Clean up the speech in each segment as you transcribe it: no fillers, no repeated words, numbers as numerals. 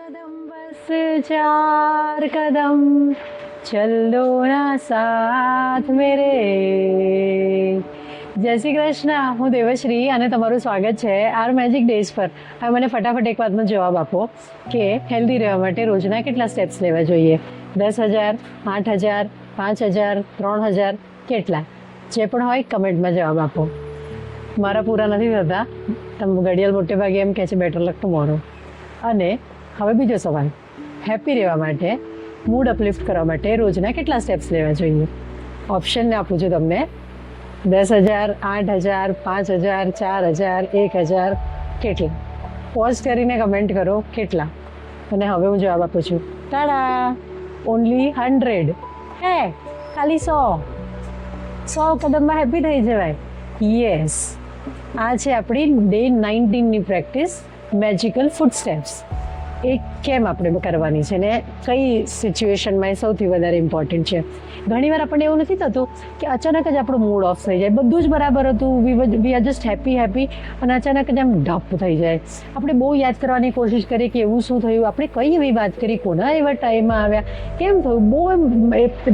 कदम बस 4 कदम चलो ना साथ मेरे। જય શ્રી કૃષ્ણ, હું દેવશ્રી અને તમારું સ્વાગત છે આર મેજિક ડેઝ પર. હવે મને ફટાફટ એક વાતનો જવાબ આપો કે હેલ્ધી રહેવા માટે રોજના કેટલા સ્ટેપ્સ લેવા જોઈએ? 10,000, 8,000, 5,000, 3,000, કેટલા? જે પણ હોય કમેન્ટમાં જવાબ આપો. મારા પૂરા નથી થતા. ઘડિયાળ મોટે ભાગે એમ કહે છે બેટર લક ટુમોરો. અને હવે બીજો સવાલ, હેપી રહેવા માટે, મૂડ અપલિફ્ટ કરવા માટે રોજના કેટલા સ્ટેપ્સ લેવા જોઈએ? ઓપ્શનને આપું છું તમને. 10,000, 8,000, 5,000, 4,000, 1,000, કેટલા? પોઝ કરીને કમેન્ટ કરો કેટલા. અને હવે હું જવાબ આપું છું. TADA, only 100. હે, ખાલી 100 કદમમાં હેપી થઈ જવાય. યસ, આ છે આપણી ડે 19ની પ્રેક્ટિસ, મેજિકલ ફૂડ સ્ટેપ્સ. એ કેમ આપણે કરવાની છે ને કઈ સિચ્યુએશનમાં એ સૌથી વધારે ઇમ્પોર્ટન્ટ છે? ઘણીવાર આપણને એવું નથી થતું કે અચાનક જ આપણો મૂડ ઓફ થઈ જાય, બધું જ બરાબર હતું, વી આર જસ્ટ હેપી અને અચાનક જ આમ ઢપ થઈ જાય. આપણે બહુ યાદ કરવાની કોશિશ કરીએ કે એવું શું થયું, આપણે કઈ એવી વાત કરી, કોના એવા ટાઈમમાં આવ્યા, કેમ થયું, બહુ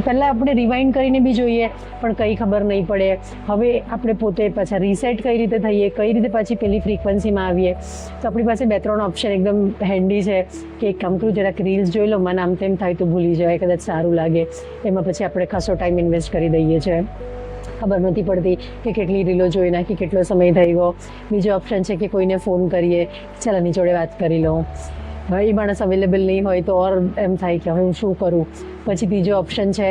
પહેલાં આપણે રિવાઇન્ડ કરીને બી જોઈએ પણ કંઈ ખબર નહીં પડે. હવે આપણે પોતે પાછા રીસેટ કઈ રીતે થઈએ, કઈ રીતે પાછી પેલી ફ્રીક્વન્સીમાં આવીએ. તો આપણી પાસે 2-3 ઓપ્શન એકદમ હેન્ડી છે કે એક કામ કરું, જરાક રીલ્સ જોઈ લો, મને આમ તેમ થાય તો ભૂલી જવાય, કદાચ સારું લાગે. એમાં પછી આપણે ખાસો ટાઈમ ઇન્વેસ્ટ કરી દઈએ છીએ, ખબર નથી પડતી કે કેટલી રીલો જોઈ નાખી, કેટલો સમય થઈ ગયો. બીજો ઓપ્શન છે કે કોઈને ફોન કરીએ, ચાલ એની જોડે વાત કરી લો. હવે એ માણસ અવેલેબલ નહીં હોય તો ઓર એમ થાય કે હવે હું શું કરું. પછી ત્રીજો ઓપ્શન છે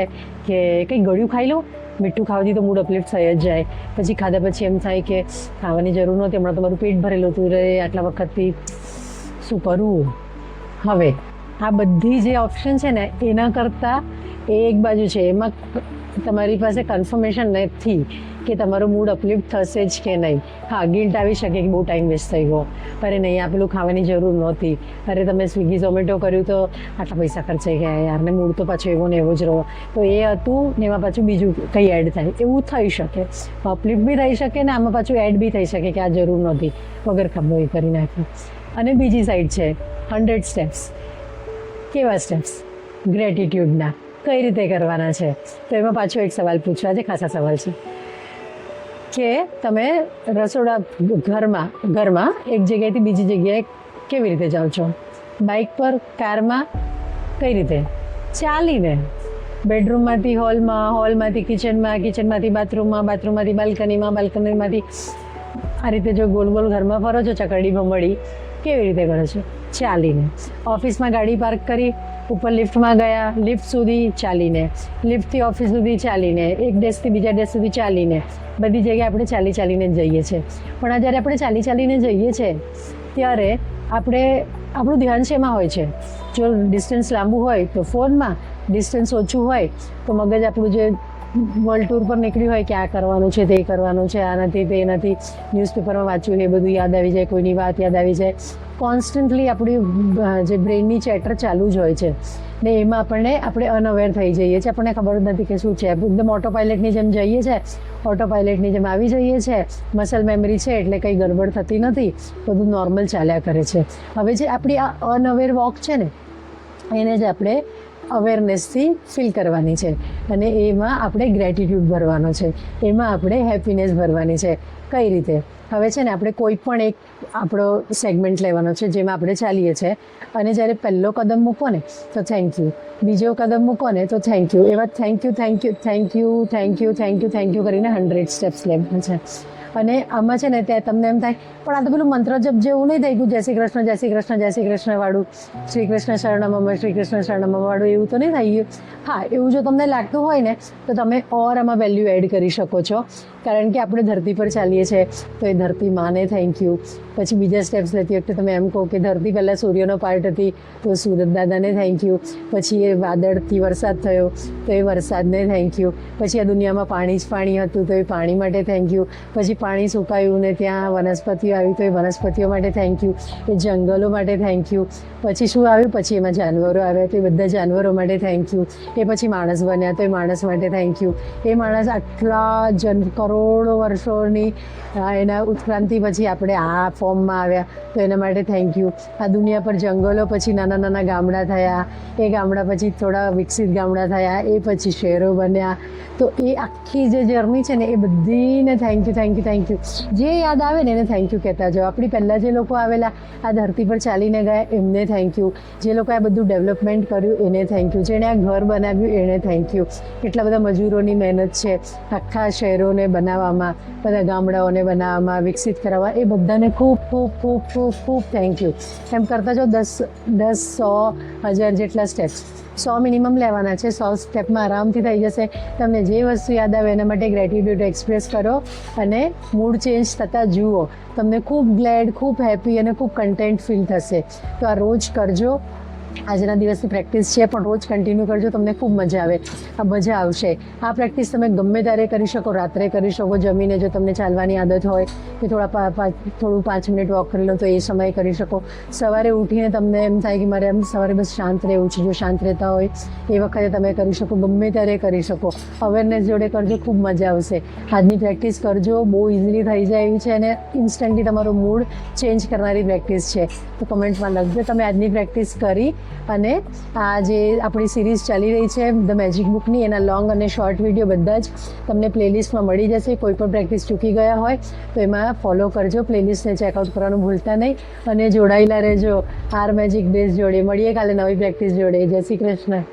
કે કંઈ ગળ્યું ખાઈ લો, મીઠું ખાવાથી તો મૂડ અપલિફ્ટ થઈ જ જાય. પછી ખાધા પછી એમ થાય કે ખાવાની જરૂર નહોતી, હમણાં તમારું પેટ ભરેલું હતું રે આટલા વખતથી, શું કરું. હવે આ બધી જે ઓપ્શન છે ને એના કરતાં એ એક બાજુ છે, એમાં તમારી પાસે કન્ફર્મેશન નથી કે તમારું મૂડ અપલિફ્ટ થશે જ કે નહીં. હા, ગિલ્ટ આવી શકે કે બહુ ટાઈમ વેસ્ટ થઈ ગયો, અરે નહીં આ પેલું ખાવાની જરૂર નહોતી, અરે તમે સ્વિગી ઝોમેટો કર્યું તો આટલા પૈસા ખર્ચાઈ ગયા યાર, ને મૂડ તો પાછું એવો ને એવો જ રહો. તો એ હતું ને એમાં પાછું બીજું કંઈ એડ થાય, એવું થઈ શકે. અપલિફ્ટ બી થઈ શકે ને આમાં પાછું એડ બી થઈ શકે કે આ જરૂર નહોતી, વગર ખબર એ કરી નાખ્યું. અને બીજી સાઈડ છે 100 સ્ટેપ્સ. કેવા સ્ટેપ્સ? ગ્રેટિટ્યૂડના. કઈ રીતે કરવાના છે? તો એમાં પાછો એક સવાલ પૂછવા છે, ખાસા સવાલ છે કે તમે રસોડા ઘરમાં એક જગ્યાએથી બીજી જગ્યાએ કેવી રીતે જાઓ છો? બાઇક પર, કારમાં, કઈ રીતે? ચાલીને. બેડરૂમમાંથી હોલમાં, હોલમાંથી કિચનમાં, કિચનમાંથી બાથરૂમમાં, બાથરૂમમાંથી બાલ્કનીમાંથી આ રીતે જો ગોલ ગોલ ઘરમાં ફરો છો ચકરડી ભમડી, કેવી રીતે કરો છો? ચાલીને. ઓફિસમાં ગાડી પાર્ક કરી, ઉપર લિફ્ટમાં ગયા, લિફ્ટ સુધી ચાલીને, લિફ્ટથી ઓફિસ સુધી ચાલીને, એક ડેસ્કથી બીજા ડેસ્ક સુધી ચાલીને. બધી જગ્યાએ આપણે ચાલીને જ જઈએ છીએ. પણ આ જ્યારે આપણે ચાલીને જઈએ છીએ ત્યારે આપણું ધ્યાન શેમાં હોય છે? જો ડિસ્ટન્સ લાંબુ હોય તો ફોનમાં, ડિસ્ટન્સ ઓછું હોય તો મગજ આપણું જે વર્લ્ડ ટૂર પર નીકળ્યું હોય કે આ કરવાનું છે, તે કરવાનું છે, આ નથી, તે નથી, ન્યૂઝપેપરમાં વાંચ્યું એ બધું યાદ આવી જાય, કોઈની વાત યાદ આવી જાય. કોન્સ્ટન્ટલી આપણી જે બ્રેઇનની ચેટર ચાલુ જ હોય છે ને એમાં આપણે અનઅવેર થઈ જઈએ છીએ, આપણને ખબર જ નથી કે શું છે. એકદમ ઓટોપાઇલટની જેમ જઈએ છીએ, ઓટોપાઇલટની જેમ આવી જઈએ છીએ. મસલ મેમરી છે એટલે કંઈ ગડબડ થતી નથી, બધું નોર્મલ ચાલ્યા કરે છે. હવે જે આપણી આ અનઅવેર વોક છે ને એને જ આપણે અવેરનેસથી ફીલ કરવાની છે અને એમાં આપણે ગ્રેટિટ્યૂડ ભરવાનો છે, એમાં આપણે હેપીનેસ ભરવાની છે. કઈ રીતે? હવે છે ને આપણે કોઈ પણ એક આપણો સેગમેન્ટ લેવાનો છે જેમાં આપણે ચાલીએ છીએ અને જ્યારે પહેલો કદમ મૂકો ને તો થેન્ક યુ, બીજો કદમ મૂકો ને તો થેન્ક યુ, એવા થેન્ક યુ કરીને 100 સ્ટેપ્સ લેવાના છે. અને આમાં છે ને ત્યાં તમને એમ થાય પણ આ તો પેલું મંત્ર જપ જેવું નહીં થઈ ગયું, જય શ્રી કૃષ્ણ જય શ્રી કૃષ્ણ જય શ્રી કૃષ્ણ વાળું, શ્રી કૃષ્ણ શરણમમ શ્રી કૃષ્ણ શરણમમ વાળું, એવું તો નહીં થઈ ગયું. હા, એવું જો તમને લાગતું હોય ને તો તમે આમાં વેલ્યુ એડ કરી શકો છો, કારણ કે આપણે ધરતી પર ચાલીએ છીએ તો એ ધરતી માને થેન્ક યુ. પછી બીજા સ્ટેપ્સ લેતી વખતે તમે એમ કહો કે ધરતી પહેલાં સૂર્યનો પાર્ટ હતી તો સૂરજ દાદાને થેન્ક યુ. પછી એ વાદળથી વરસાદ થયો તો એ વરસાદને થેન્ક યુ. પછી આ દુનિયામાં પાણી જ પાણી હતું તો એ પાણી માટે થેન્ક યુ. પછી પાણી સુકાયું ને ત્યાં વનસ્પતિઓ આવી તો એ વનસ્પતિઓ માટે થેન્ક યુ. એ જંગલો માટે થેન્ક યુ. પછી શું આવ્યું? પછી એમાં જાનવરો આવ્યા તો એ બધા જાનવરો માટે થેન્ક યુ. એ પછી માણસ બન્યા તો એ માણસ માટે થેન્ક યુ. એ માણસ આટલા કરોડો વર્ષોની એના ઉત્ક્રાંતિ પછી આપણે આ ફોર્મમાં આવ્યા, તો એના માટે થેન્ક યુ. આ દુનિયા પર જંગલો પછી નાના નાના ગામડા થયા, એ ગામડા પછી થોડા વિકસિત ગામડા થયા, એ પછી શહેરો બન્યા. તો એ આખી જે જર્ની છે ને એ બધીને thank you thank you thank you. જે યાદ આવે ને એને થેન્ક યુ કહેતા જાઓ. આપણી પહેલાં જે લોકો આવેલા આ ધરતી પર ચાલીને ગયા એમને થેન્ક યુ. જે લોકોએ આ બધું ડેવલપમેન્ટ કર્યું એને થેન્ક યુ. જેણે આ ઘર બનાવ્યું એને થેન્ક યુ. કેટલા બધા મજૂરોની મહેનત છે આખા શહેરોને બનાવવામાં, બધા ગામડાઓને બનાવવામાં, વિકસિત કરાવવા, એ બધાને ખૂબ ખૂબ ખૂબ ખૂબ ખૂબ થેન્ક યુ. એમ કરતા જો 10, 100, 1000 જેટલા સ્ટેપ્સ, 100 મિનિમમ લેવાના છે. 100 સ્ટેપમાં આરામથી થઈ જશે. તમને જે વસ્તુ યાદ આવે એના માટે ગ્રેટિટ્યૂડ એક્સપ્રેસ કરો અને મૂડ ચેન્જ થતાં જુઓ. તમને ખૂબ ગ્લેડ, ખૂબ હેપી અને ખૂબ કન્ટેન્ટ ફીલ થશે. તો આ રોજ કરજો. આજના દિવસની પ્રેક્ટિસ છે પણ રોજ કન્ટિન્યુ કરજો, તમને ખૂબ મજા આવે. આ મજા આવશે. આ પ્રેક્ટિસ તમે ગમે ત્યારે કરી શકો. રાત્રે કરી શકો જમીને, જો તમને ચાલવાની આદત હોય કે થોડું 5 મિનિટ વોક કરી લો તો એ સમયે કરી શકો. સવારે ઉઠીને તમને એમ થાય કે મારે એમ સવારે બસ શાંત રહેવું છે, જો શાંત રહેતા હોય એ વખતે તમે કરી શકો. ગમે ત્યારે કરી શકો. અવેરનેસ જોડે કરજો, ખૂબ મજા આવશે. આજની પ્રેક્ટિસ કરજો, બહુ ઇઝીલી થઈ જાય એવી છે અને ઇન્સ્ટન્ટલી તમારો મૂડ ચેન્જ કરનારી પ્રેક્ટિસ છે. તો કમેન્ટમાં લખજો તમે આજની પ્રેક્ટિસ કરી. અને આ જે આપણી સિરીઝ ચાલી રહી છે ધ મેજિક બુકની, એના લોંગ અને શોર્ટ વિડીયો બધા જ તમને પ્લેલિસ્ટમાં મળી જશે. કોઈ પણ પ્રેક્ટિસ ચૂકી ગયા હોય તો એમાં ફોલો કરજો. પ્લેલિસ્ટને ચેકઆઉટ કરવાનું ભૂલતા નહીં અને જોડાયેલા રહેજો આર મેજિક ડેઝ જોડે. મળીએ કાલે નવી પ્રેક્ટિસ જોડે. જય શ્રી કૃષ્ણ.